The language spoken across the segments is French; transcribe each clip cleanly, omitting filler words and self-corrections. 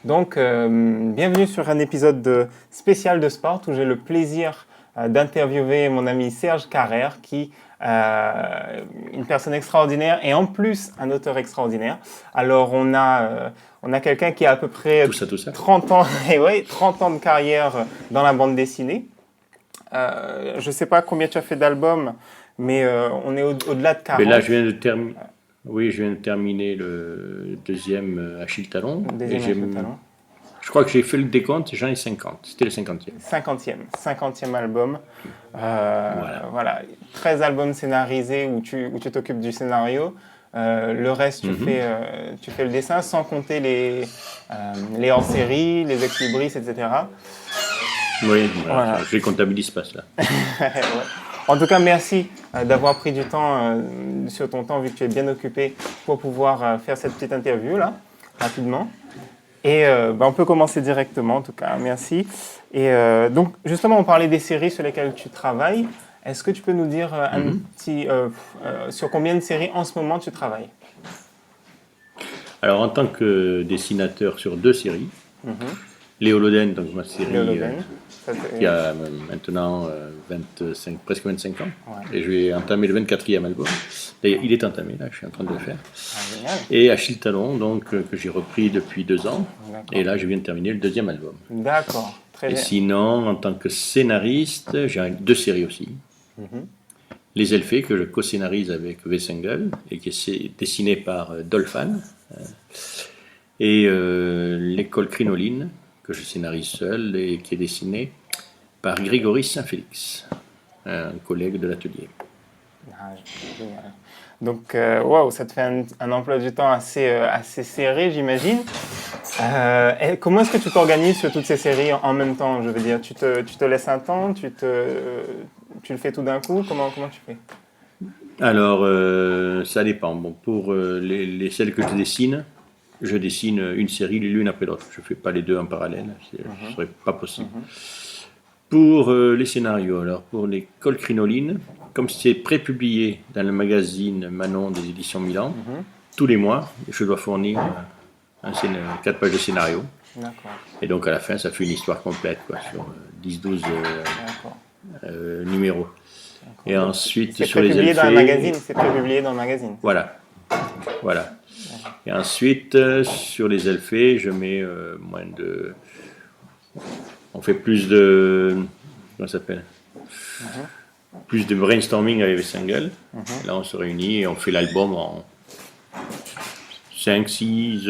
Donc, bienvenue sur un épisode spécial de sport où j'ai le plaisir d'interviewer mon ami Serge Carrère, qui une personne extraordinaire et en plus un auteur extraordinaire. Alors, on a quelqu'un qui a à peu près Tout ça. 30 ans, et ouais, 30 ans de carrière dans la bande dessinée. Je ne sais pas combien tu as fait d'albums, mais on est au-delà de 40. Mais là, je viens de terminer le deuxième Achille Talon. Deuxième Achille Talon. Je crois que j'ai fait le décompte, j'en ai 50. C'était le 50e. 50e album. Voilà. 13 albums scénarisés où tu t'occupes du scénario. Le reste, tu fais le dessin, sans compter les hors-séries, les ex-libris, etc. Oui, voilà. Je les comptabilise pas, cela. Ouais. En tout cas, merci d'avoir pris du temps sur ton temps, vu que tu es bien occupé, pour pouvoir faire cette petite interview là, rapidement. Et on peut commencer directement, en tout cas, merci. Et donc, justement, on parlait des séries sur lesquelles tu travailles. Est-ce que tu peux nous dire un petit sur combien de séries en ce moment tu travailles? Alors, en tant que dessinateur sur 2 séries, Léo Loden, donc ma série qui a maintenant presque 25 ans, et je vais entamer le 24e album. D'ailleurs, il est entamé, là, je suis en train de le faire. Et Achille Talon, donc, que j'ai repris depuis 2 ans, et là, je viens de terminer le 2e album. D'accord, très bien. Et sinon, en tant que scénariste, j'ai 2 séries aussi. Les Elfés, que je co-scénarise avec Wessengel, et qui est dessiné par Dolphan. Et l'école Crinoline, que je scénarise seul et qui est dessiné par Grégory Saint-Félix, un collègue de l'atelier. Ah, génial. Donc, waouh, ça te fait un emploi du temps assez serré, j'imagine. Comment est-ce que tu t'organises sur toutes ces séries en même temps? Je veux dire, tu te laisses un temps, tu le fais tout d'un coup? Comment tu fais? Alors, ça dépend. Bon, pour celles que je dessine une série l'une après l'autre. Je ne fais pas les deux en parallèle, ce ne serait pas possible. Pour les scénarios, alors pour l'école Crinoline, comme c'est prépublié dans le magazine Manon des éditions Milan, tous les mois, je dois fournir 4 pages de scénario. D'accord. Et donc à la fin, ça fait une histoire complète, quoi, sur 10-12 numéros. Et ensuite, sur les Elfés... C'est prépublié dans le magazine. Voilà. Et ensuite, sur les Elfés, je mets moins de... On fait plus de... Comment ça s'appelle plus de brainstorming avec les singles. Là, on se réunit et on fait l'album en 5-6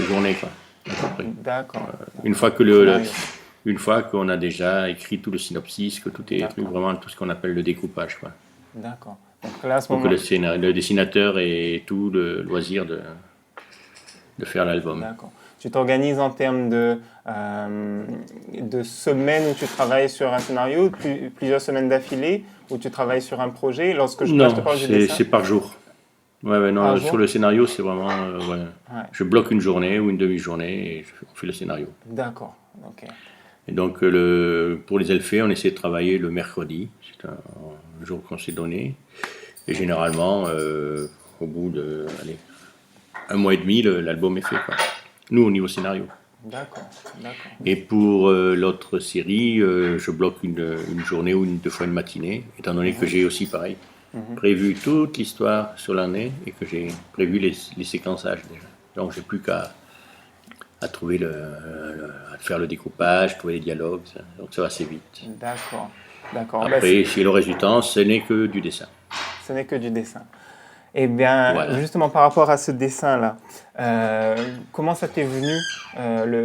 journées, quoi, à peu près. D'accord. Une fois qu'on a déjà écrit tout le synopsis, que tout est vraiment tout ce qu'on appelle le découpage, quoi. D'accord. Donc là, à ce pour moment... que le dessinateur ait tout le loisir de faire l'album. D'accord. Tu t'organises en termes de semaines où tu travailles sur un scénario, plusieurs semaines d'affilée, où tu travailles sur un projet. Non, c'est par jour. Non, sur le scénario, c'est vraiment... Je bloque une journée ou une demi-journée et on fait le scénario. D'accord, ok. Et donc, pour les Elfés, on essaie de travailler le mercredi. C'est un jour qu'on s'est donné. Et généralement, au bout de 1 mois et demi, l'album est fait, quoi. Nous, au niveau scénario. D'accord. Et pour l'autre série, je bloque une journée ou 2 fois une matinée, étant donné que j'ai aussi, pareil, prévu toute l'histoire sur l'année et que j'ai prévu les séquençages déjà. Donc, j'ai plus qu'à trouver à faire le découpage, trouver les dialogues, ça. Donc ça va assez vite. D'accord. Après, si le reste du temps, ce n'est que du dessin. Ce n'est que du dessin. Eh bien, justement, par rapport à ce dessin-là, comment ça t'est venu, le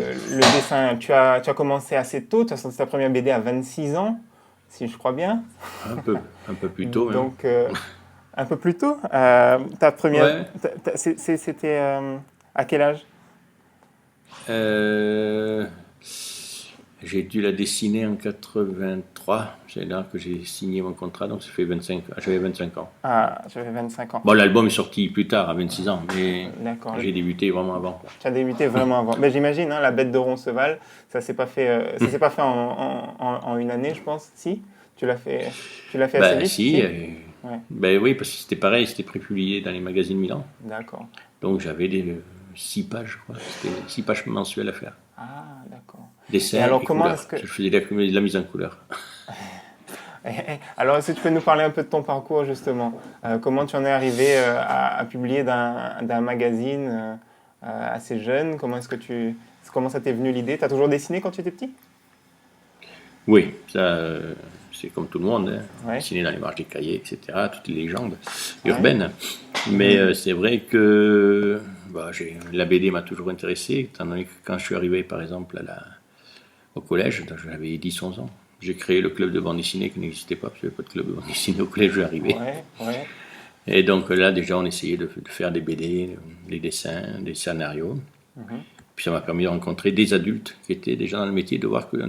dessin? Tu as commencé assez tôt, tu as sorti ta première BD à 26 ans, si je crois bien. Un peu plus tôt. Donc, un peu plus tôt. Ta première... C'était à quel âge? J'ai dû la dessiner en 83, c'est là que j'ai signé mon contrat, donc ça fait 25 ans. J'avais 25 ans. Ah, j'avais 25 ans. Bon, l'album est sorti plus tard, à 26 ans, mais j'ai débuté vraiment avant. Tu as débuté vraiment avant. Mais j'imagine, La Bête de Roncesvalles, ça s'est pas fait, s'est pas fait en une année, je pense. Si, tu l'as fait assez vite. Si. Oui, parce que c'était pareil, c'était prépublié dans les magazines Milan. D'accord. Donc j'avais 6 pages, je crois. C'était 6 pages mensuelles à faire. Ah, d'accord. Dessin Et alors, et comment couleur. est-ce que... Je faisais de la mise en couleur. Alors, est-ce que tu peux nous parler un peu de ton parcours, justement? Comment tu en es arrivé à publier d'un magazine assez jeune? Comment ça t'est venu l'idée? Tu as toujours dessiné quand tu étais petit? Oui, ça, c'est comme tout le monde, hein. Ouais. Dessiner dans les marges des cahiers, etc., toutes les légendes Ouais. urbaines. Mais c'est vrai que la BD m'a toujours intéressé, étant donné que quand je suis arrivé, par exemple, au collège, j'avais 10-11 ans. J'ai créé le club de bande dessinée qui n'existait pas, parce qu'il n'y avait pas de club de bande dessinée au collège où j'arrivais. Ouais. Et donc là, déjà, on essayait de faire des BD, des dessins, des scénarios. Puis ça m'a permis de rencontrer des adultes qui étaient déjà dans le métier, de voir qu'il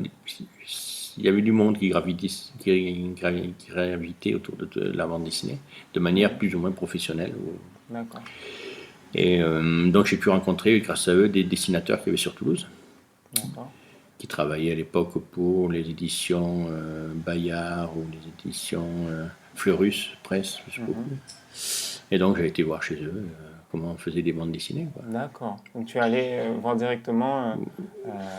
y avait du monde qui gravitait autour de la bande dessinée, de manière plus ou moins professionnelle. D'accord. Et donc j'ai pu rencontrer, grâce à eux, des dessinateurs qu'il y avait sur Toulouse, D'accord. qui travaillaient à l'époque pour les éditions Bayard ou les éditions Fleurus Presse, je sais pas. Et donc j'ai été voir chez eux comment on faisait des bandes dessinées, quoi. D'accord. Donc tu es allé voir directement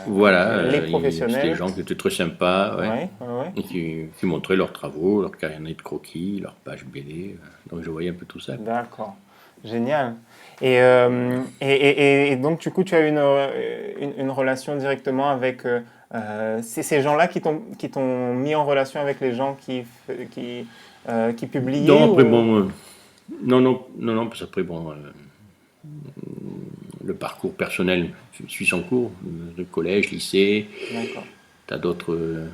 Voilà, les c'était professionnels. des gens qui étaient très sympas, Ouais. et qui montraient leurs travaux, leurs carnets de croquis, leurs pages BD. Donc je voyais un peu tout ça. D'accord. Génial. Et donc, du coup, tu as une relation directement avec ces gens-là qui t'ont mis en relation avec les gens qui publiaient Non, après, ou... bon, non, parce qu'après, bon, le parcours personnel suit son cours, le collège, lycée, D'accord. tu as d'autres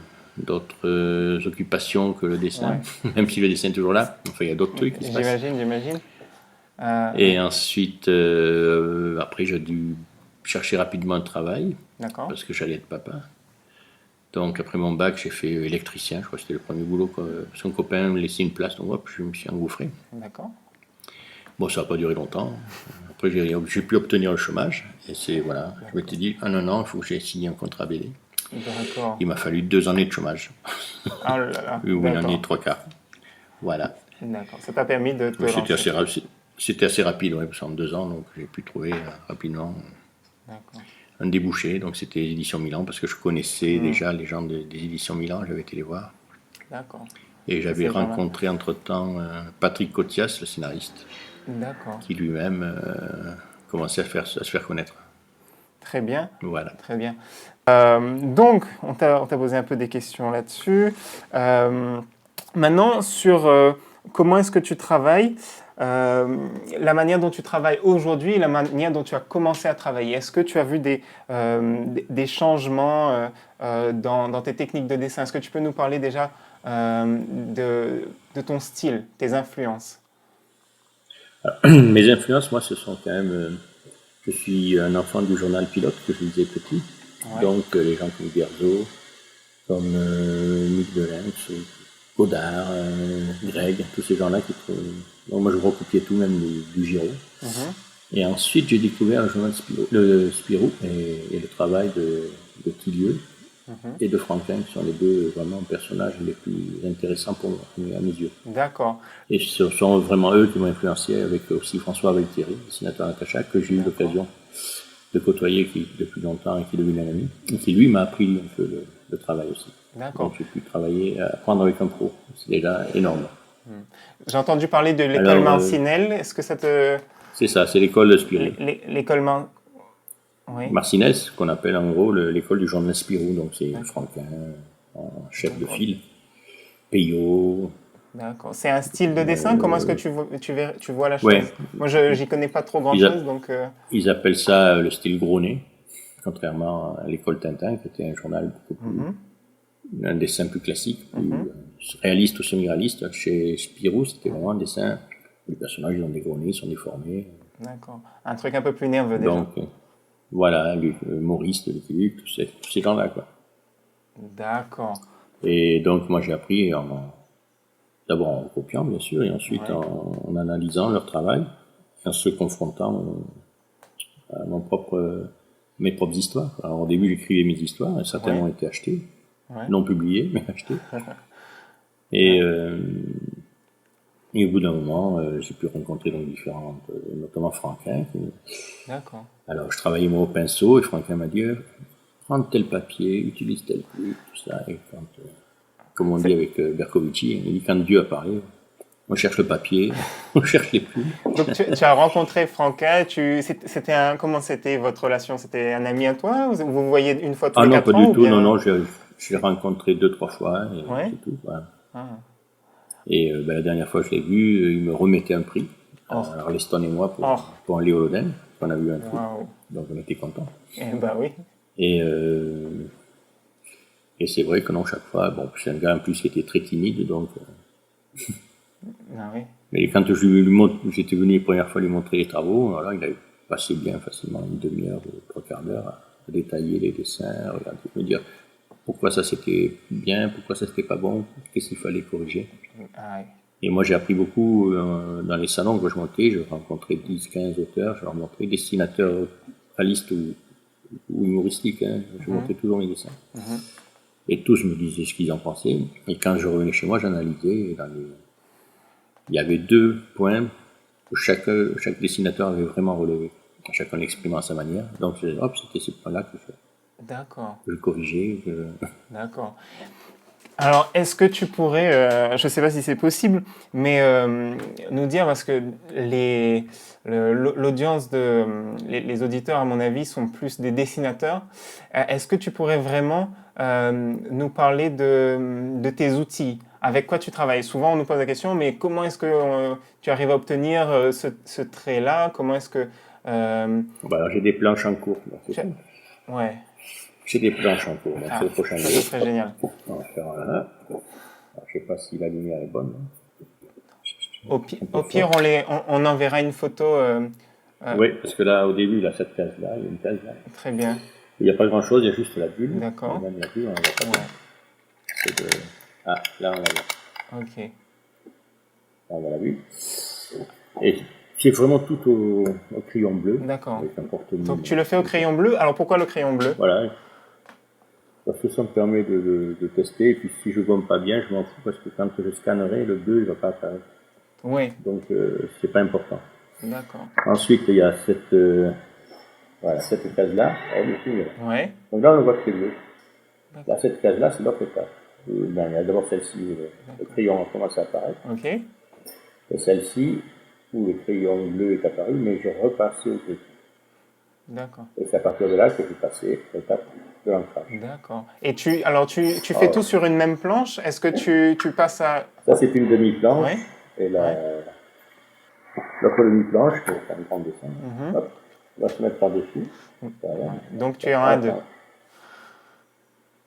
occupations que le dessin, Ouais. même si le dessin est toujours là, enfin, il y a d'autres trucs qui se passent. J'imagine. Et ensuite, après, j'ai dû chercher rapidement un travail, D'accord. parce que j'allais être papa. Donc, après mon bac, j'ai fait électricien, je crois que c'était le premier boulot, son copain me laissait une place, donc hop, je me suis engouffré. D'accord. Bon, ça n'a pas duré longtemps. Après, j'ai pu obtenir le chômage. Et c'est, voilà, je m'étais dit, en un an, il faut que j'ai signé un contrat BD. D'accord. Il m'a fallu 2 années de chômage. Ah là là. Ou une année et D'accord. 3 quarts. Voilà. D'accord. Ça t'a permis de te lancer. C'était assez rapide, ouais, parce qu'en 2 ans, donc j'ai pu trouver rapidement D'accord. un débouché. Donc c'était les éditions Milan, parce que je connaissais déjà les gens des éditions Milan, j'avais été les voir. D'accord. Et j'avais Ces gens-là. rencontré entre-temps Patrick Cotias, le scénariste, D'accord. qui lui-même commençait à se faire connaître. Très bien. Voilà. Très bien. Donc, on t'a posé un peu des questions là-dessus. Maintenant, sur comment est-ce que tu travailles, la manière dont tu travailles aujourd'hui et la manière dont tu as commencé à travailler. Est-ce que tu as vu des changements dans tes techniques de dessin? Est-ce que tu peux nous parler déjà de ton style, tes influences? Mes influences, moi, ce sont quand même. Je suis un enfant du journal Pilote que je lisais petit. Ouais. Donc, les gens comme Guerzo, comme Mick Delenx, Godard, Greg, tous ces gens-là donc, moi, je recopiais tout, même du Giraud. Et ensuite, j'ai découvert le journal Spirou et le travail de Tillieux et de Franquin, qui sont les deux vraiment personnages les plus intéressants à mes yeux. D'accord. Et ce sont vraiment eux qui m'ont influencé, avec aussi François Valtieri, dessinateur Natacha, que j'ai eu l'occasion de côtoyer depuis longtemps et qui est devenu un ami, et qui lui m'a appris un peu le travail aussi. D'accord. Donc j'ai pu apprendre avec un pro, c'est déjà énorme. J'ai entendu parler de l'école Marcinelle, est-ce que ça te... C'est ça, c'est l'école de Spirou. L'école Oui. Marcinès, qu'on appelle en gros l'école du journal Spirou, donc c'est Franquin, chef de file, Peyo. D'accord. C'est un style de dessin? Comment est-ce que tu vois la chose? Ouais. Moi, j'y connais pas trop grand-chose, donc... Ils appellent ça le style gros nez, contrairement à l'école Tintin, qui était un journal beaucoup plus... un dessin plus classique, plus réaliste ou semi-réaliste. Chez Spirou, c'était vraiment un dessin où les personnages ont des gros nez, ils sont déformés. D'accord. Un truc un peu plus nerveux, déjà. Donc, voilà, Maurice, Luc, tous ces gens-là, quoi. D'accord. Et donc, moi, j'ai appris d'abord en copiant, bien sûr, et ensuite en analysant leur travail, en se confrontant à mes propres histoires. Alors, au début, j'écrivais mes histoires, et certaines ont été achetées, non publiées, mais achetées. Et Et au bout d'un moment, j'ai pu rencontrer donc différentes, notamment Franquin. D'accord. Alors, je travaillais moi au pinceau et Franquin m'a dit prends tel papier, utilise tel plume, tout ça. Et quand, comme on dit C'est- avec Bercovici, il dit quand Dieu a parlé, on cherche le papier, on cherche les plumes. Donc tu as rencontré Franca, c'était comment c'était votre relation? C'était un ami à toi? Vous vous voyez une fois tous Ah les non, pas 4 ans du ou tout, non, bien? non, j'ai rencontré 2, 3 fois et Ouais. c'est tout. Voilà. Ah. Et la dernière fois que je l'ai vu, il me remettait un prix. Oh, Alors Leston et moi oh, pour un Léoloden, on a vu un truc, waouh. donc on était contents. Eh ben oui. Et, euh, et c'est vrai que non, chaque fois, bon, c'est un gars en plus qui était très timide, donc. Ah oui. Mais quand j'étais venu la première fois lui montrer les travaux, voilà, il avait passé bien facilement une demi-heure ou 3 quarts d'heure à détailler les dessins, à regarder, me dire pourquoi ça c'était bien, pourquoi ça c'était pas bon, qu'est-ce qu'il fallait corriger. Ah oui. Et moi j'ai appris beaucoup dans les salons que je montais, je rencontrais 10, 15 auteurs, je leur montrais dessinateurs réalistes ou humoristiques, hein, je montrais toujours mes dessins. Et tous me disaient ce qu'ils en pensaient. Et quand je revenais chez moi, j'analysais. Et il y avait 2 points que chaque dessinateur avait vraiment relevé, chacun l'exprimant à sa manière. Donc hop, c'était ces points-là D'accord. que je corrigeais. D'accord. Alors, est-ce que tu pourrais, je ne sais pas si c'est possible, mais nous dire, parce que l'audience les auditeurs, à mon avis, sont plus des dessinateurs. Est-ce que tu pourrais vraiment nous parler de tes outils? Avec quoi tu travailles? Souvent, on nous pose la question, mais comment est-ce que tu arrives à obtenir ce trait-là? Comment est-ce que... Bah, alors j'ai des planches en cours. Donc c'est tu- ça. Ouais. J'ai des planches en cours. Donc c'est Ah, le prochain ça, ce livre. serait génial. On va faire un là. Alors, je sais pas si la lumière est bonne. Hein. Un peu Au pire, fort. on enverra une photo. Oui, parce que là, au début, il y a cette case-là, il y a une case là. Très bien. Il n'y a pas grand-chose, il y a juste la bulle. D'accord. Et même la bulle, on ne voit pas bien. Ouais. C'est de... Ah, là, on l'a vu. Ok. Là, on l'a vu. Et c'est vraiment tout au crayon bleu. D'accord. Avec un porte-mine. Donc tu le fais au crayon bleu. Alors pourquoi le crayon bleu? Voilà. Parce que ça me permet de tester. Et puis si je gomme pas bien, je m'en fous parce que quand je scannerai, le bleu, il va pas apparaître. Oui. Donc c'est pas important. D'accord. Ensuite, il y a voilà, cette case-là. Ouais. Donc là, on voit que c'est bleu. Là, cette case-là, c'est l'autre case. Ben, il y a d'abord celle-ci, le crayon commence à apparaître. Ok. Et celle-ci, où le crayon bleu est apparu, mais je repassais au gris. D'accord. Et c'est à partir de là que j'ai passé l'étape de l'ancrage. D'accord. Et tu fais tout sur une même planche. Est-ce que tu passes à... Ça, c'est une demi-planche. Ouais. Et Ouais. l'autre demi-planche, c'est un grand dessin. Hop, on va se mettre par-dessus. Voilà. Donc tu es en A2.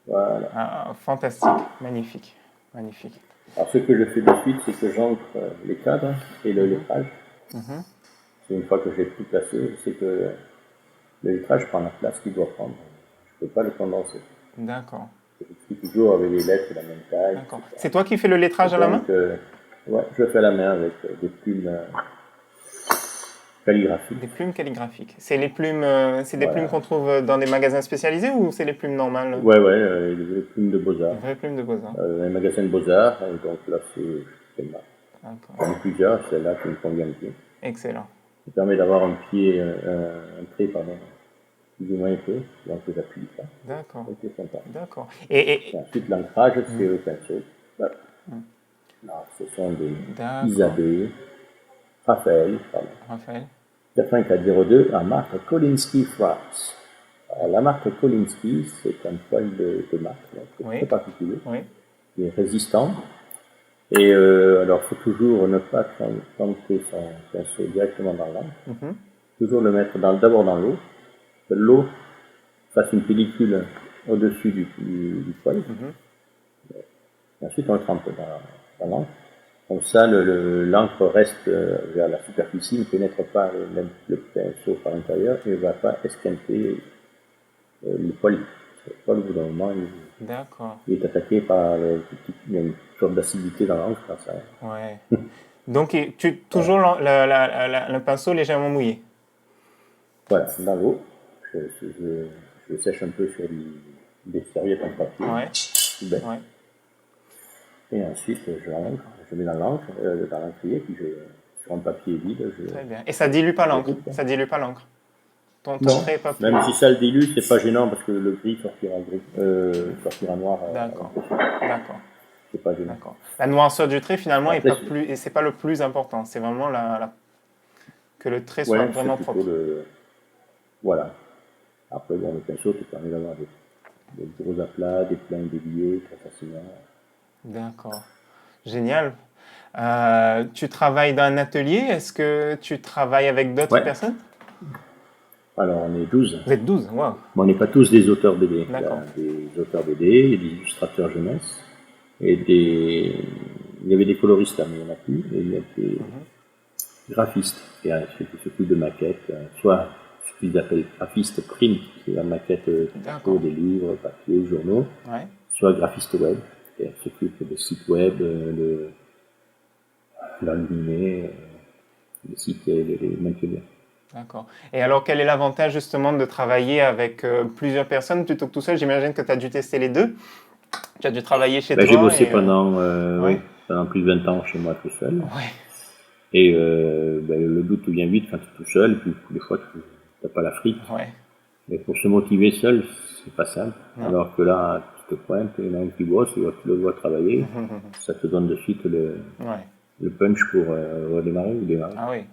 Voilà. Ah, fantastique. Magnifique. Magnifique. Alors, ce que je fais de suite, c'est que j'encre les cadres et le lettrage. C'est une fois que j'ai tout placé, c'est que le lettrage prend la place qu'il doit prendre. Je ne peux pas le condenser. D'accord. Je suis toujours avec les lettres de la même taille. D'accord. C'est toi qui fais le lettrage à la main? Donc, ouais, je le fais à la main avec des plumes calligraphiques. Des plumes calligraphiques. C'est des Voilà. plumes qu'on trouve dans des magasins spécialisés ou c'est les plumes normales? Ouais, les plumes de Beaux-Arts. Des vraies plumes de Beaux-Arts. Un magasin de Beaux-Arts, et donc là, c'est celle-là. D'accord. J'en ai plusieurs, celle-là qui me convient bien. Excellent. Ça permet d'avoir un trait, plus ou moins épais, donc j'appuie ça. D'accord. C'est sympa. D'accord. Et ensuite, l'ancrage, c'est au pinceau. Voilà. Alors, ce sont des D'accord. Isabelle, Raphaël, pardon. Raphaël. 8402 à marque Kolinsky France. Alors, la marque Kolinsky, c'est un poil de marque, donc très particulier, Oui. qui est résistant. Et alors, il faut toujours ne pas tenter son pinceau directement dans l'encre. Toujours le mettre d'abord dans l'eau, que l'eau fasse une pellicule au-dessus du poil. Et ensuite, on le trempe dans l'encre. Comme ça, l'encre reste vers la superficie, ne pénètre pas le pinceau par l'intérieur et ne va pas esquinter le poil. Le poil, au bout d'un moment, il est attaqué par il y a une sorte d'acidité dans l'encre. Ça. Ouais. Donc, toujours le pinceau légèrement mouillé. Voilà, dans l'eau. Je sèche un peu sur des serviettes en papier. Ouais. Ben. Ouais. Et ensuite, je l'encre, je mets dans l'encre, dans l'encrier, puis sur un papier vide, Très bien. Et ça dilue pas l'encre? Ça dilue pas l'encre? Ton trait est pas plus... Même si ça le dilue, c'est pas gênant parce que le gris sortira noir. D'accord. C'est pas gênant. D'accord. La noirceur du trait, finalement, est pas plus, et c'est pas le plus important. C'est vraiment que le trait soit vraiment propre. Voilà. Après, bon, le pinceau te permet d'avoir des gros aplats, des plans déliés très facilement. D'accord. Génial. Tu travailles dans un atelier. Est-ce que tu travailles avec d'autres personnes? Alors, on est 12. Vous êtes 12, waouh. Mais on n'est pas tous des auteurs BD. D'accord. Il y a des auteurs BD, il y a des illustrateurs jeunesse, et il y avait des coloristes, mais il n'y en a plus, et il y a des graphistes, ceux qui s'occupent de maquettes, soit ce qu'ils appellent graphistes print, c'est la maquette pour des livres, papier, journaux, soit graphistes web, qui s'occupent des sites web, l'animer, les sites et les maintenir. D'accord. Et alors, quel est l'avantage justement de travailler avec plusieurs personnes plutôt que tout seul? J'imagine que tu as dû tester les deux. Tu as dû travailler chez toi. J'ai bossé pendant plus de 20 ans chez moi tout seul. Et le doute vient vite quand tu es tout seul, et puis des fois tu n'as pas la frite. Mais pour se motiver seul, c'est pas simple. Alors que là, tu te pointes, il y en a un qui bosse, tu le vois travailler, ça te donne de suite le punch pour redémarrer ou démarrer. Ah oui.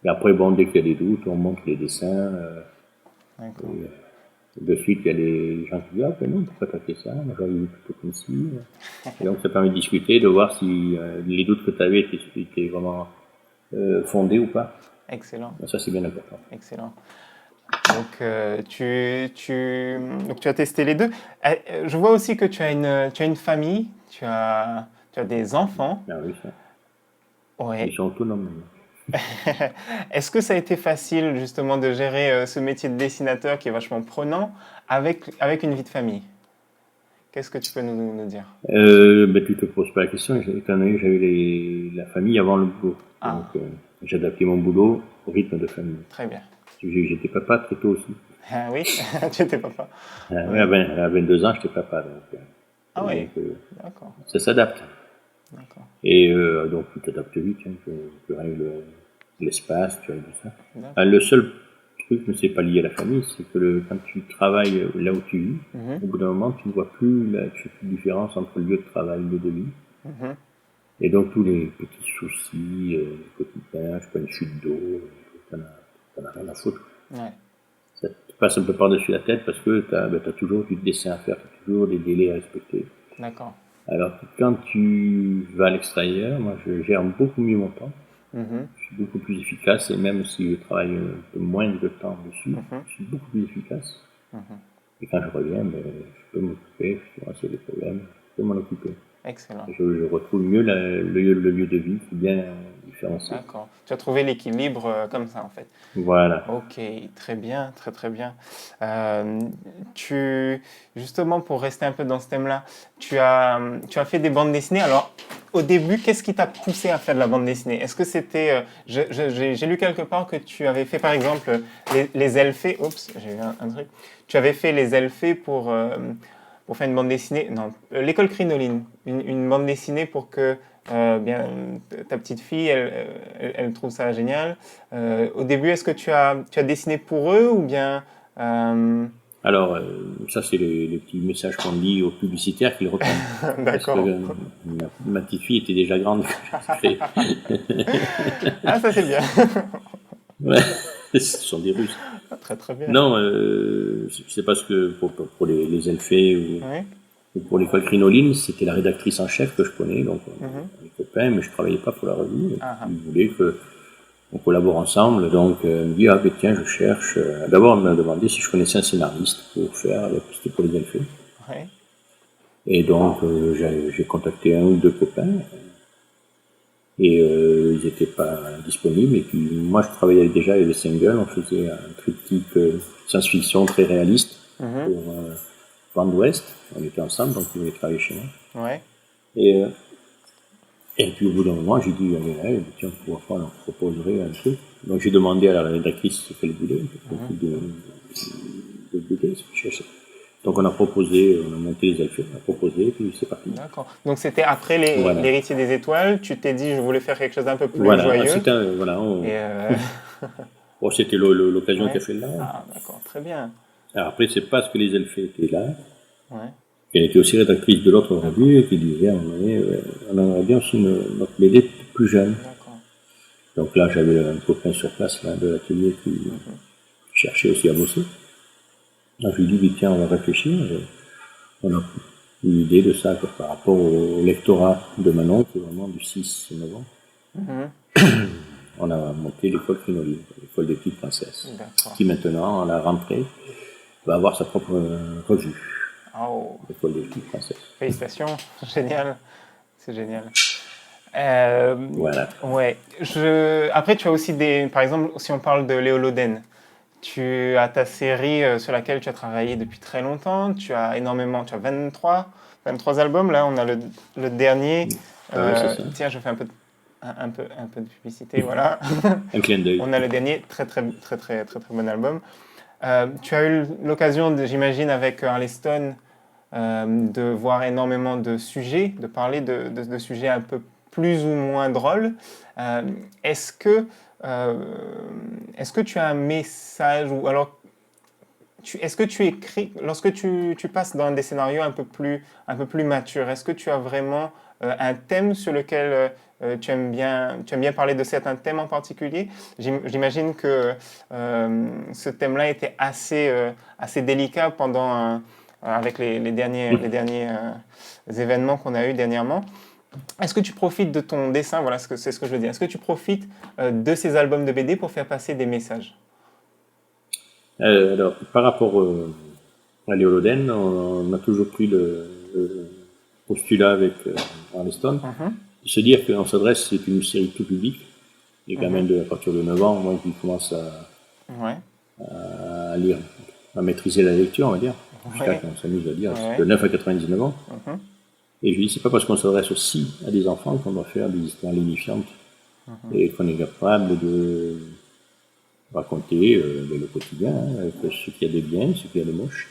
Et après, bon, dès qu'il y a des doutes, on montre les dessins. De suite, il y a les gens qui disent « Ah, ben non, pourquoi tu as fait ça? Moi, j'avais vu plutôt comme ci. » Et donc, ça permet de discuter, de voir si les doutes que tu avais étaient vraiment fondés ou pas. Excellent. Donc, ça, c'est bien important. Excellent. Donc, tu as testé les deux. Je vois aussi que tu as une famille, tu as des enfants. Ah oui, ça. Ouais. Ils sont autonomes. Est-ce que ça a été facile justement de gérer ce métier de dessinateur qui est vachement prenant avec une vie de famille? Qu'est-ce que tu peux nous dire? Tu te poses pas la question, étant donné que j'avais la famille avant le boulot. Donc j'ai adapté mon boulot au rythme de famille. Très bien. J'étais papa très tôt aussi. Ah oui, tu étais papa. À 22 ans, j'étais papa. D'accord. Ça s'adapte. D'accord. Et donc tu t'adaptes vite, tu règles l'espace, tu règles ça. Le seul truc, mais c'est pas lié à la famille, c'est que quand tu travailles là où tu vis, au bout d'un moment, tu ne vois plus, tu fais plus de différence entre le lieu de travail et le lieu de vie. Et donc tous les petits soucis quotidiens, je sais pas, une chute d'eau, t'en as rien à foutre. Ça te passe un peu par-dessus la tête parce que t'as toujours du dessin à faire, t'as toujours des délais à respecter. D'accord. Alors que quand tu vas à l'extérieur, moi je gère beaucoup mieux mon temps. Je suis beaucoup plus efficace, et même si je travaille un peu moins de temps dessus, je suis beaucoup plus efficace. Et quand je reviens, je peux m'occuper, je peux régler des problèmes, je peux m'en occuper. Excellent. Et je retrouve mieux le lieu de vie, qui est bien différencié. D'accord. Tu as trouvé l'équilibre comme ça en fait. Voilà. Ok, très bien, très bien. Justement, pour rester un peu dans ce thème-là, tu as fait des bandes dessinées. Alors, au début, qu'est-ce qui t'a poussé à faire de la bande dessinée? Est-ce que c'était... j'ai lu quelque part que tu avais fait, par exemple, les Elfés. Oups, j'ai vu un truc. Tu avais fait les Elfés pour faire une bande dessinée. Non, l'école Crinoline. Une bande dessinée pour que ta petite fille, elle trouve ça génial. Au début, est-ce que tu as dessiné pour eux ou bien... Alors, ça, c'est les petits messages qu'on dit aux publicitaires qu'ils reprennent. D'accord. Parce que ma petite fille était déjà grande. Ah, ça c'est bien. Ouais, ce sont des Russes. Très bien. Non, c'est parce que pour les Elfés ou pour l'école Crinoline, c'était la rédactrice en chef que je connais, donc les copains, mais je travaillais pas pour la revue. Ils voulaient qu'on collabore ensemble, donc elle me dit tiens, je cherche. D'abord, elle m'a demandé si je connaissais un scénariste pour faire, c'était pour les Elfés. Et donc j'ai contacté un ou deux copains. Et ils n'étaient pas disponibles. Et puis moi, je travaillais déjà avec les singles. On faisait un triptyque science-fiction très réaliste pour Vent d'Ouest. On était ensemble, donc ils voulaient travailler chez moi. Et puis au bout d'un moment, j'ai dit tiens, pourquoi pas, on leur proposerait un truc. Donc j'ai demandé à la rédactrice ce qu'elle voulait, de BD. Donc on a proposé, on a monté les elfes, on a proposé, puis c'est parti. D'accord. Donc c'était après Voilà. l'héritier des étoiles, tu t'es dit je voulais faire quelque chose d'un peu plus Voilà, joyeux. c'était, c'était l'occasion Ouais. qui a fait là. Ah, d'accord, très bien. Alors après, c'est parce que les elfes étaient là, Ouais. qu'elle était aussi rédactrice de l'autre revue, et qui disait, on aimerait bien aussi notre BD plus jeune. D'accord. Donc là, j'avais un copain sur place là, de l'atelier qui cherchait aussi à bosser. Donc je lui ai dit, tiens, on va réfléchir. Et on a eu l'idée de ça quoi, par rapport au lectorat de Manon, qui est vraiment du 6 novembre. On a monté l'école Crinoline, l'école des petites princesses, D'accord. qui maintenant, à la rentrée, va avoir sa propre revue, Oh, l'école des petites princesses. félicitations, génial. C'est génial. Voilà. Ouais. Après, tu as aussi par exemple, si on parle de Léo Loden, tu as ta série sur laquelle tu as travaillé depuis très longtemps. Tu as 23 albums. Là, on a le dernier. Ouais, c'est ça. Tiens, je fais un peu de publicité, voilà. Un clin d'œil. On a le dernier, très bon album. Tu as eu l'occasion, j'imagine, avec Arleston, de voir énormément de sujets, de parler de sujets un peu plus ou moins drôles. Est-ce que tu as un message ou alors est-ce que tu écris lorsque tu passes dans des scénarios un peu plus matures, est-ce que tu as vraiment un thème sur lequel tu aimes bien parler de certains thèmes en particulier? J'imagine que ce thème-là était assez délicat avec les derniers événements qu'on a eus dernièrement. Est-ce que tu profites de ton dessin? Voilà, c'est ce que je veux dire. Est-ce que tu profites de ces albums de BD pour faire passer des messages? Alors, par rapport à Léo Loden, on a toujours pris le postulat avec Arleston, de se dire qu'on s'adresse, c'est une série tout public, les gamins à partir de 9 ans, moi, qui commencent à lire, à maîtriser la lecture, on va dire, jusqu'à qu'on s'amuse à lire, de 9 à 99 ans. Et je dis, c'est pas parce qu'on s'adresse aussi à des enfants qu'on doit faire des histoires lénifiantes et qu'on est capable de raconter le quotidien, ce qu'il y a de bien, ce qu'il y a de moche.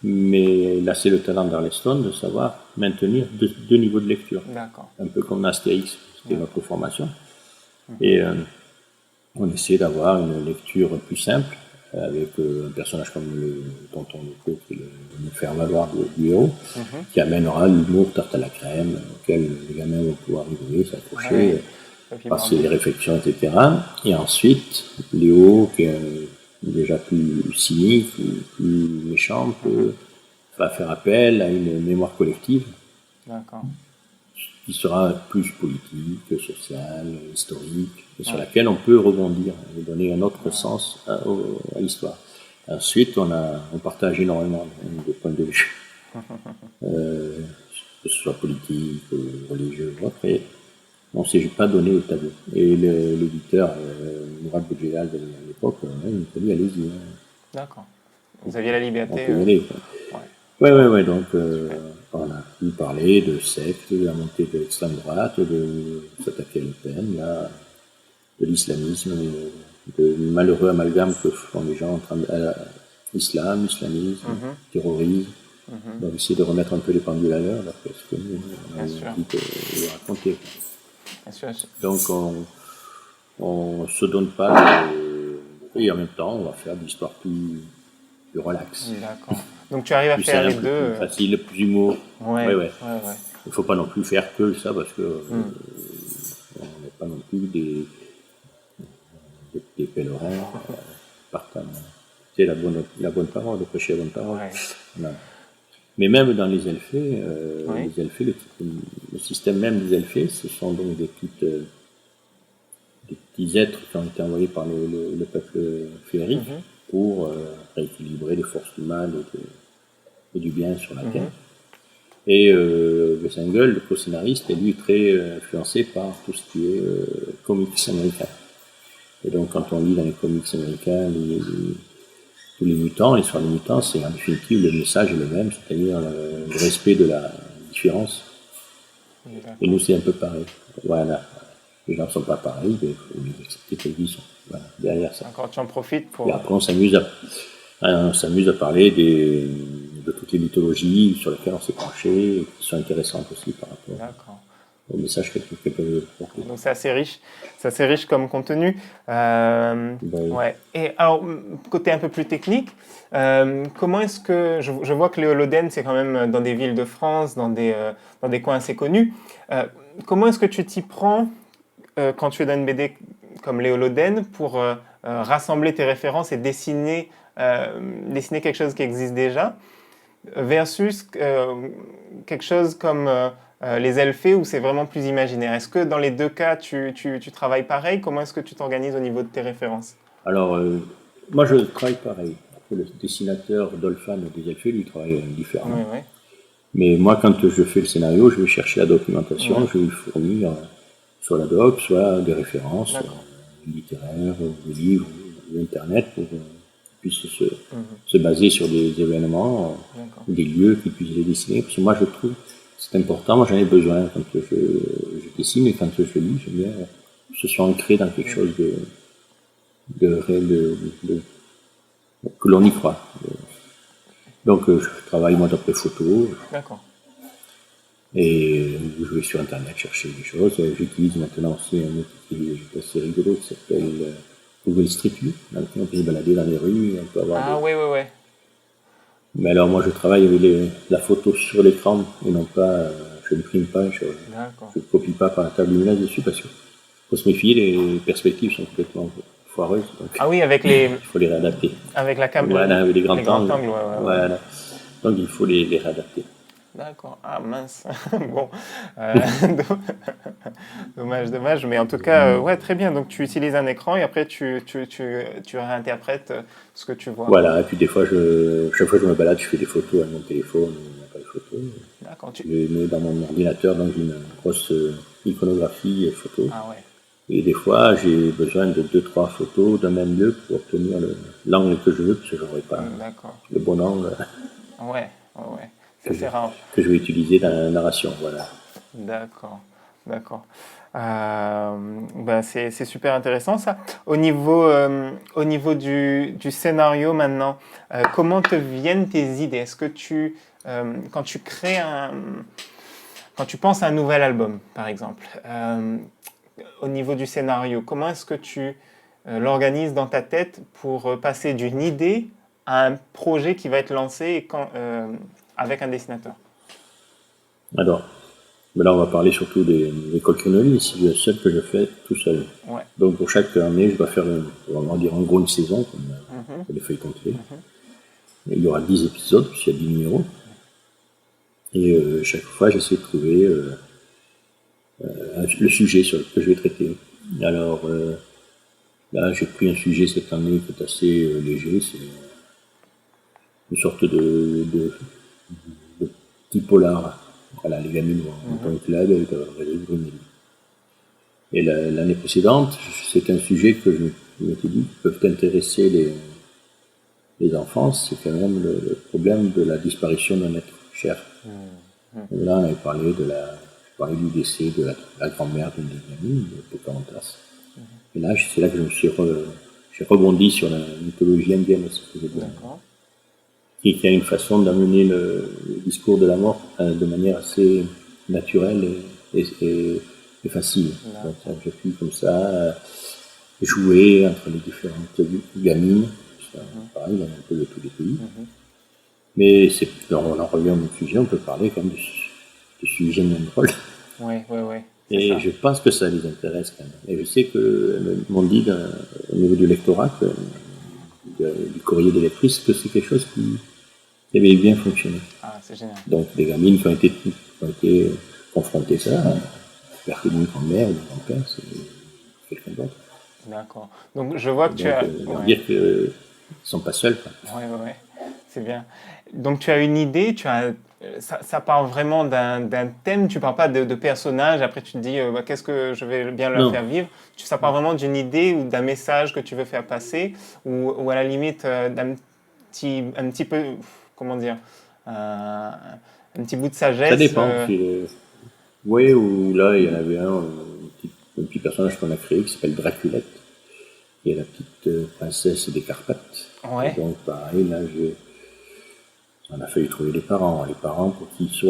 Mais là, c'est le talent d'Arleston de savoir maintenir deux niveaux de lecture. D'accord. Un peu comme Astérix, c'était notre formation. Et on essaie d'avoir une lecture plus simple, avec un personnage comme le tonton Nico, qui est le faire-valoir du héros, qui amènera l'humour tarte à la crème, auquel les gamins vont pouvoir rigoler, s'accrocher, passer des réflexions, etc. Et ensuite, Léo, qui est déjà plus cynique, plus méchant, va faire appel à une mémoire collective. D'accord. Qui sera plus politique, sociale, historique, et sur laquelle on peut rebondir et donner un autre sens à l'histoire. Ensuite, on partage énormément de points de vue, que ce soit politique, religieux ou autre, et on ne s'est pas donné au tableau. Et l'éditeur, Mourad Boudjéal de l'époque, il nous a dit allez-y. D'accord. Vous aviez la liberté. On peut y aller. Ouais. Donc, on a pu parler de sectes, de la montée de l'extrême droite, de s'attaquer à Le Pen, là, de l'islamisme, de malheureux amalgame que font les gens entre islamisme, terrorisme. Donc, essayer de remettre un peu les pendules à l'heure, parce que nous, on a envie de le raconter. Bien sûr. Donc, on ne se donne pas, et en même temps, on va faire de l'histoire plus relax. D'accord. Donc tu arrives à faire les deux. Plus facile, plus humour. Ouais. Il ne faut pas non plus faire que ça parce que on n'est pas non plus des pèlerins partant. C'est la bonne parole, de prêcher la bonne parole. Ouais. Mais même dans les elfes, le système même des elfes, ce sont donc des petits êtres qui ont été envoyés par le peuple féerique pour rééquilibrer les forces du mal et du bien sur la Terre. Et Gossingle, le co-scénariste, est lui très influencé par tout ce qui est comics américains. Et donc quand on lit dans les comics américains tous les mutants, l'histoire des mutants, c'est en définitive le message est le même, c'est-à-dire le respect de la différence. Et nous c'est un peu pareil. Voilà. Les gens ne sont pas pareils, mais il faut accepter qu'ils sont. Voilà, derrière ça. Encore tu en profites pour. Et après on s'amuse à parler des toutes les mythologies sur lesquelles on s'est penché, et qui sont intéressantes aussi par rapport D'accord. au message qu'elles peuvent porter. Donc c'est assez riche comme contenu. Oui. Ouais. Et alors, côté un peu plus technique, comment est-ce que je vois que les holoden, c'est quand même dans des villes de France, dans des coins assez connus. Comment est-ce que tu t'y prends quand tu es dans une BD comme les holoden pour rassembler tes références et dessiner quelque chose qui existe déjà versus quelque chose comme les Elfés où c'est vraiment plus imaginaire. Est-ce que dans les deux cas, tu travailles pareil? Comment est-ce que tu t'organises au niveau de tes références? Alors, moi, je travaille pareil. Après, le dessinateur Dolphin des Elfés, lui, travaille différemment. Oui, oui. Mais moi, quand je fais le scénario, je vais chercher la documentation, Ouais. je vais lui fournir soit la doc, soit des références D'accord. littéraires, des livres, ou Internet, pour qu'ils puissent Mhm. se baser sur des événements, D'accord. des lieux qu'ils puissent les dessiner. Parce que moi, je trouve que c'est important. Moi, j'en ai besoin quand je dessine et quand je lis, j'aime bien que ce soit ancré dans quelque chose de réel, que l'on y croit. Donc, je travaille moi d'après photo. D'accord. Et je vais sur Internet chercher des choses. J'utilise maintenant aussi un outil qui est assez rigolo qui s'appelle Google Street View, dans lequel on peut se balader dans les rues et on peut avoir Ah oui, oui, oui. Mais alors moi je travaille avec la photo sur l'écran et non pas, je ne prime pas, je D'accord. ne copie pas par la table lumineuse dessus parce qu'il faut se méfier, les perspectives sont complètement foireuses, donc Ah oui, il faut les réadapter. avec la caméra, Voilà, avec les grands les grands angles. angles, ouais, ouais, ouais. Voilà. Donc il faut les réadapter. D'accord. Ah mince. Bon. Euh, dommage. Mais en tout cas, ouais, très bien. Donc tu utilises un écran et après tu réinterprètes ce que tu vois. Voilà, et puis des fois, chaque fois que je me balade, je fais des photos avec mon téléphone, il n'y a pas de photos. D'accord. Je les mets dans mon ordinateur dans une grosse iconographie photo. Ah ouais. Et des fois, j'ai besoin de 2-3 photos d'un même lieu pour obtenir l'angle que je veux, parce que je n'aurai pas D'accord. le bon angle Ouais, ouais, ouais. C'est rare. que je vais utiliser dans la narration. Voilà. D'accord, d'accord. Ben c'est super intéressant ça. Au niveau du scénario maintenant, comment te viennent tes idées? Est-ce que quand tu crées quand tu penses à un nouvel album, par exemple, au niveau du scénario, comment est-ce que tu l'organises dans ta tête pour passer d'une idée à un projet qui va être lancé avec un dessinateur? Alors, mais là, on va parler surtout des colcrinologies, c'est celle que je fais tout seul. Ouais. Donc, pour chaque année, je dois faire, on va dire en gros, une saison, comme Mhm, les feuilletons télé. mhm. Il y aura 10 épisodes, puisqu'il y a 10 numéros. Et chaque fois, j'essaie de trouver le sujet sur lequel je vais traiter. Alors, là, j'ai pris un sujet cette année qui est assez léger, c'est une sorte de petit polar. Voilà, les gamines vont être là, ils doivent résoudre une énigme. Et l'année précédente, c'était un sujet que je m'étais dit qui peuvent intéresser les enfants, c'est quand même le problème de la disparition d'un être cher. Et là, on avait parlé du décès de la grand-mère d'une des gamines, de Pocahontas. Et là, c'est là que j'ai rebondi sur la mythologie indienne aussi, D'accord. qui a une façon d'amener le discours de la mort de manière assez naturelle et facile. Donc, j'ai pu comme ça jouer entre les différentes gamines. Pareil, il y en a un peu de tous les pays. Mais on en revient au même sujet, on peut parler quand même de sujets non drôles. Oui. Et Ça. je pense que ça les intéresse quand même. Et je sais que m'ont dit au niveau du lectorat, du courrier des lectrices, que c'est quelque chose qui avait bien fonctionné. Ah, c'est génial. Donc des gamines qui ont été confrontées à ça, père d'une grand-mère ou d'un grand-père, c'est quelqu'un d'autre. D'accord. Donc, je vois que tu Donc as. leur Ouais. dire qu'ils ne sont pas seuls. Quoi. Ouais. C'est bien. Donc, tu as une idée, ça part vraiment d'un thème, tu ne parles pas de personnages, après tu te dis qu'est-ce que je vais bien leur Non. faire vivre. Ça part vraiment d'une idée ou d'un message que tu veux faire passer, ou à la limite d'un un petit peu, comment dire, un petit bout de Ça sagesse. dépend. Oui, ou là, il y en avait un petit personnage qu'on a créé qui s'appelle Draculette, qui est la petite princesse des Carpates. Et Ouais. donc, pareil, là, On a fallu trouver les parents. Les parents, pour que ce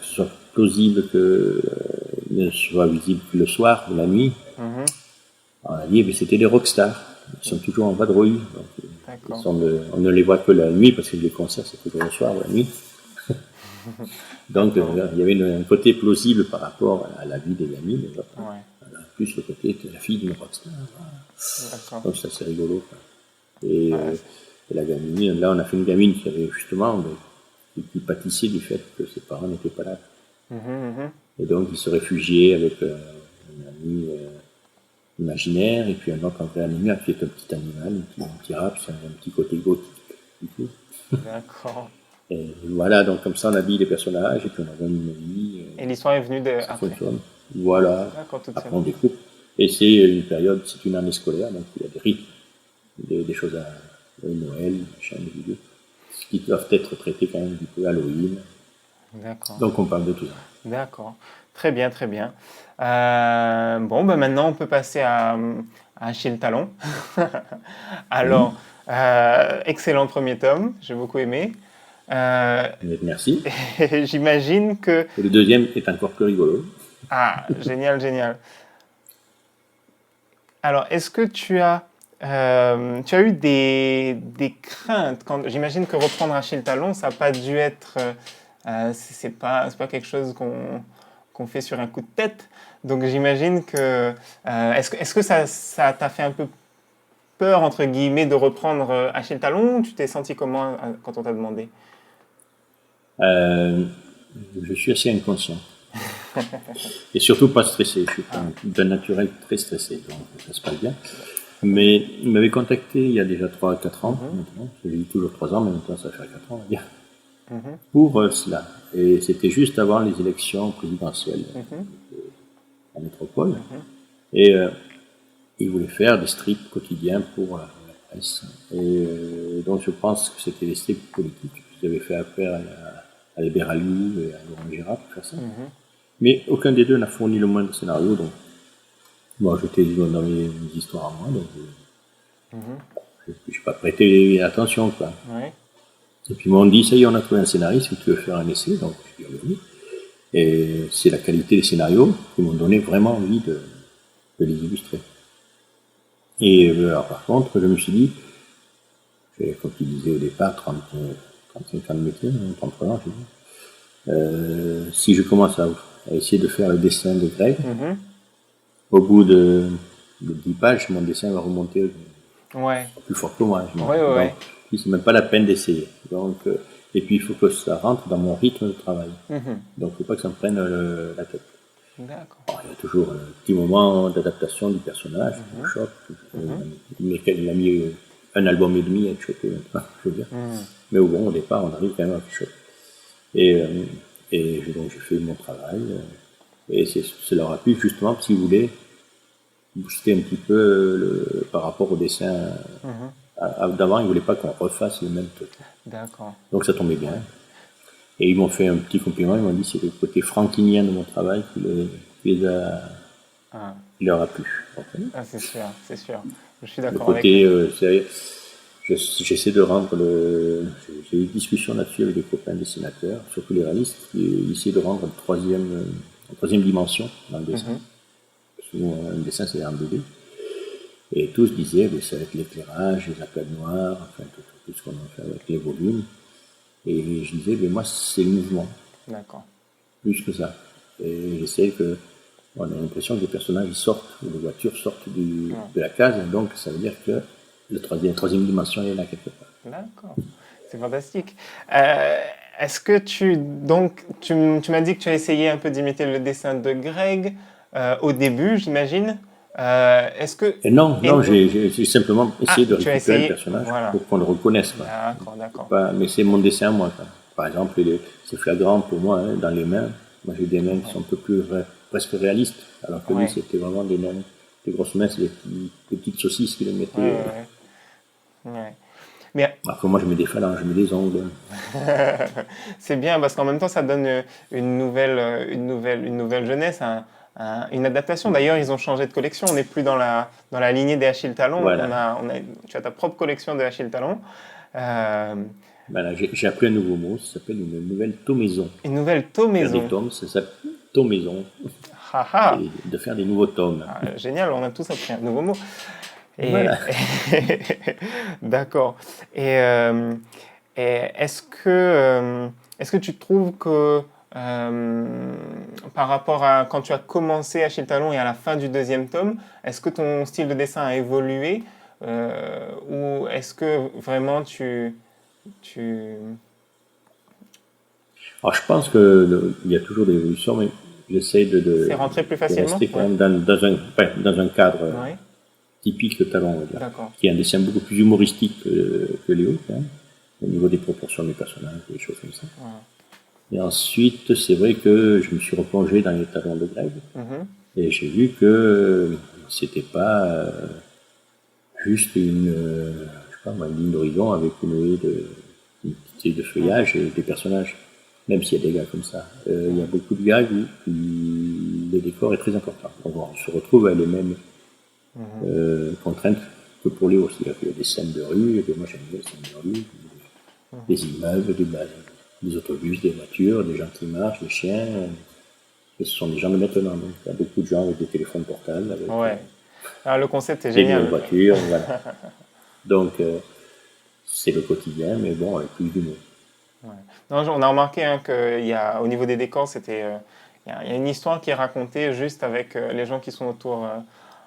soit plausible que ne soit visible que le soir ou la nuit. Mhm. On a dit, mais c'était des rockstars. Ils sont toujours en vadrouille. Donc, D'accord. on ne les voit que la nuit, parce que les concerts, c'est toujours le soir ou la nuit. Donc, il y avait un côté plausible par rapport à la vie des gamines. Déjà. Ouais. En plus, le côté que la fille d'une rockstar. D'accord. Donc, ça, c'est rigolo. Quoi. Et, Ouais. et la gamine, là, on a fait une gamine qui avait justement, qui pâtissait du fait que ses parents n'étaient pas là. Mhm. Et donc, il se réfugiait avec un ami imaginaire, et puis un autre en vrai animal, qui est un petit animal, un petit rap, c'est un petit côté gothique. Du coup. D'accord. Et voilà, donc comme ça, on habille les personnages, et puis on donne une vie, Et l'histoire est venue ça après. fonctionne. Voilà, D'accord, toute seule. après on découpe. Et c'est une période, c'est une année scolaire, donc il y a des rythmes, des choses à Noël, machin, des vidéos, qui doivent être traités quand même du peu Halloween. D'accord. Donc on parle de tout ça. D'accord. Très bien, très bien. Bon, ben maintenant, on peut passer à Achille Talon. Alors, excellent premier tome, j'ai beaucoup aimé. Merci. J'imagine que... Et le deuxième est encore plus rigolo. Ah, génial, génial. Alors, est-ce que tu as eu des craintes quand, j'imagine que reprendre Achille Talon, ça n'a pas dû être... c'est pas quelque chose qu'on fait sur un coup de tête. Donc, j'imagine que... est-ce que ça t'a fait un peu peur, entre guillemets, de reprendre Achille Talon ou tu t'es senti comment quand on t'a demandé? Euh, je suis assez inconscient. Et surtout pas stressé. Je suis d'un naturel très stressé, donc ça se passe bien. Mais il m'avait contacté il y a déjà 3 à 4 ans, maintenant. J'ai dit toujours 3 ans, mais maintenant ça fait 4 ans, on va dire, Mhm, pour cela. Et c'était juste avant les élections présidentielles mhm, en métropole. mhm. Et il voulait faire des strips quotidiens pour la presse. Et donc je pense que c'était des strips politiques. Ils avaient fait appel à Albert Aliou et à Laurent Gérard pour faire ça. Mhm. Mais aucun des deux n'a fourni le moindre scénario, donc moi j'étais dans mes histoires à moi, donc Mhm. je n'ai pas prêté attention. Quoi. Ouais. Et puis ils m'ont dit, ça y est, on a trouvé un scénariste, tu veux faire un essai, donc je dis oui. Et c'est la qualité des scénarios qui m'ont donné vraiment envie de les illustrer. Et alors, par contre, je me suis dit, comme tu disais au départ, 35 ans de métier, 33 ans, je dis, si je commence à essayer de faire le dessin de Greg, Mhm. au bout de 10 pages, mon dessin va remonter Ouais. plus fort que moi. Ouais, ouais, Donc, ouais. c'est même pas la peine d'essayer. Donc, et puis, il faut que ça rentre dans mon rythme de travail. Mhm. Donc, il ne faut pas que ça me prenne la tête. D'accord. Alors, il y a toujours un petit moment d'adaptation du personnage, Mhm. le choc. Mhm. Il a mis un album et demi à être choqué maintenant, je veux dire. Mhm. Mais bon, au départ, on arrive quand même à être choqué. Et, donc, j'ai fait mon travail. Et ça leur a plu justement parce qu'ils voulaient booster un petit peu par rapport au dessin Mhm. d'avant. Ils ne voulaient pas qu'on refasse le même truc. D'accord. Donc ça tombait bien. Ouais. Et ils m'ont fait un petit compliment. Ils m'ont dit que c'est le côté franquinien de mon travail Ah, qui leur a plu. Donc, ah, c'est sûr, c'est sûr. Je suis le d'accord avec côté, eux. j'essaie de rendre j'ai eu une discussion là-dessus avec des copains dessinateurs, surtout les réalistes, qui essaient de rendre une troisième dimension dans le dessin. Mhm. Souvent, un dessin, c'est en 2D. Et tous disaient, mais ça va être l'éclairage, les appels noirs, enfin tout ce qu'on a fait avec les volumes. Et je disais, mais moi, c'est le mouvement, D'accord. plus que ça. Et j'essaie que, on a l'impression que les personnages sortent, ou les voitures sortent Ouais. de la case, donc ça veut dire que la troisième dimension est là quelque part. D'accord. C'est fantastique. Euh, Est-ce que tu m'as dit que tu as essayé un peu d'imiter le dessin de Greg au début, j'imagine. Est-ce que... Et non, et- non, j'ai simplement ah, essayé de tu as récupérer le essayé. personnage Voilà. pour qu'on le reconnaisse. Quoi. D'accord, d'accord. Mais c'est mon dessin, moi. Quoi. Par exemple, c'est flagrant pour moi, hein, dans les mains. Moi, j'ai des mains qui sont un peu plus presque réalistes, alors que lui, Ouais, c'était vraiment des mains, des grosses mains, c'est des petites saucisses qu'il ouais, mettait. ouais, ouais. Ouais. Mais Alors que moi, je mets des phalanges, je mets des ongles. c'est bien parce qu'en même temps, ça donne une nouvelle jeunesse, une adaptation. D'ailleurs, ils ont changé de collection. On n'est plus dans la lignée des Achille Talon. Voilà. Tu as ta propre collection de Achille Talon. Euh, Ben là, j'ai appris un nouveau mot, ça s'appelle une nouvelle tomaison. Une nouvelle Faire des tomaison. tomes, ça s'appelle tomaison. Ah ah. C'est de faire des nouveaux tomes. Génial, on a tous appris un nouveau mot. Et Voilà. d'accord. Et, euh, et est-ce que tu trouves que par rapport à quand tu as commencé à chez le Talon et à la fin du deuxième tome, est-ce que ton style de dessin a évolué ou est-ce que vraiment tu... Alors, je pense qu'il y a toujours des évolutions, mais j'essaie c'est rentré plus de facilement? rester quand Ouais. même dans un cadre Ouais. typique de talent, on va dire, D'accord. qui est un dessin beaucoup plus humoristique que les autres, hein, au niveau des proportions des personnages, des choses comme ça. Voilà. Et ensuite, c'est vrai que je me suis replongé dans les talents de Greg, Mhm. et j'ai vu que c'était pas juste je sais pas, moi, une ligne d'horizon avec une petite série de feuillage et des personnages. Même s'il y a des gars comme ça. Il y a beaucoup de gars où le décor est très important. Donc on se retrouve avec les mêmes contraintes que pour les autres. Il y a des scènes de rue, et moi j'aime bien les scènes de rue, des immeubles, des autobus, des voitures, des gens qui marchent, des chiens. Et ce sont des gens de maintenant. Donc il y a beaucoup de gens avec des téléphones portables, avec Ouais. Ah, le concept est des nouvelles génial. voitures. Voilà. Donc c'est le quotidien, mais bon, avec plus d'humour. Ouais. Non, on a remarqué hein, au niveau des décors, il y a une histoire qui est racontée juste avec les gens qui sont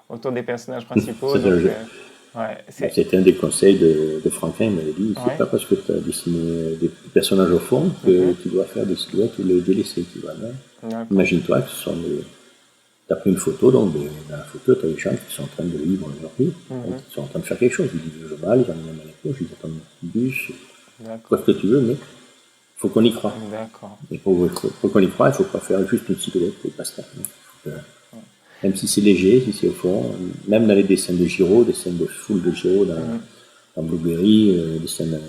autour des personnages principaux. C'est Donc, un jeu. ouais, C'était un des conseils de Franquin, il m'avait dit, c'est ouais, pas parce que tu as dessiné des personnages au fond que mhm, tu dois faire des silhouettes ou les délaisser, tu vois. d'accord, Imagine-toi que tu as pris une photo, donc dans la photo, tu as des gens qui sont en train de vivre leur vie, donc mhm, ils sont en train de faire quelque chose, ils vivent le mal, ils en ont dans la poche, ils attendent un bus, quoi d'accord, que tu veux, mais il faut qu'on y croie. d'accord. Et pour qu'on y croie, il ne faut pas faire juste une silhouette et basta. Même si c'est léger, si c'est au fond, même dans les dessins de Giraud, des scènes de foule de Giraud Mhm, dans Blueberry, des scènes